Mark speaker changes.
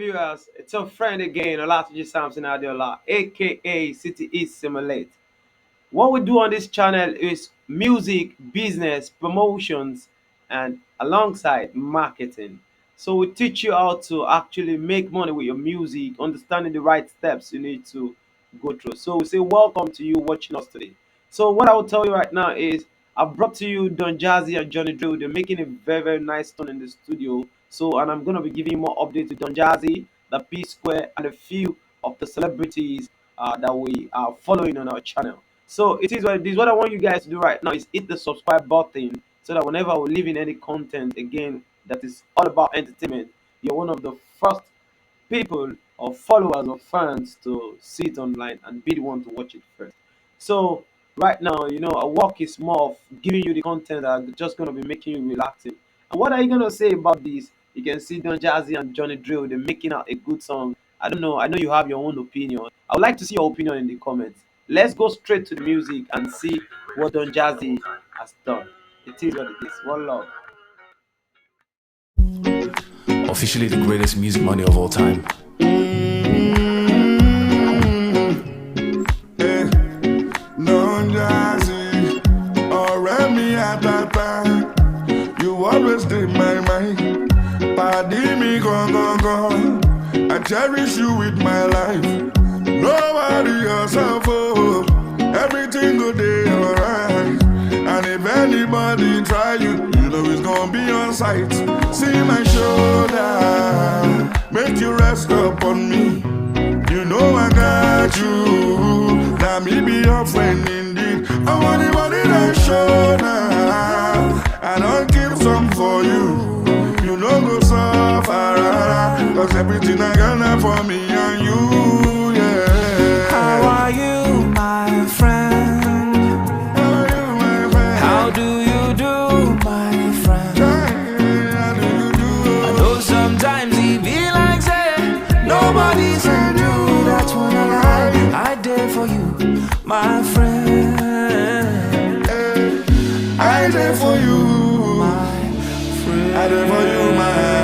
Speaker 1: viewers, it's your friend again, Olatuji Samson Adeola, aka City East Simulate. What we do on this channel is music, business, promotions, and alongside marketing. So we teach you how to actually make money with your music, understanding the right steps you need to go through. So we say welcome to you watching us today. So what I will tell you right now is I've brought to you Don Jazzy and Johnny Drille. They're making a very nice tone in the studio. So and I'm gonna be giving you more updates with Don Jazzy, the P Square, and a few of the celebrities that we are following on our channel. So it is what it is. What I want you guys to do right now is hit the subscribe button so that whenever we leave in any content again that is all about entertainment, you're one of the first people or followers or fans to see it online and be the one to watch it first. So right now, our work is more of giving you the content that are just gonna be making you relaxing. And what are you gonna say about this? You can see Don Jazzy and Johnny Drill, they're making out a good song. I don't know. I know you have your own opinion. I would like to see your opinion in the comments. Let's go straight to the music and see what Don Jazzy has done. It is what it is. One love.
Speaker 2: Officially the greatest music money of all time.
Speaker 3: No Jazzy, already me atata. You always take my mind. Pardon me, go. I cherish you with my life. Nobody else, oh. Everything go day alright. And if anybody try you, you know it's gonna be on sight. See my shoulder, make you rest upon me. You know I got you. Now me be your friend indeed. I want anybody that show now. I don't keep some for you. You know go suffer. Cause everything I got now for me and you, yeah.
Speaker 4: How are you, my friend?
Speaker 3: How are you, my friend?
Speaker 4: How do you do, my friend?
Speaker 3: How do you do?
Speaker 4: I know sometimes it be like say nobody said you. That's when I did for you, my friend.
Speaker 3: I did for you,
Speaker 4: My friend.
Speaker 3: I did for you, my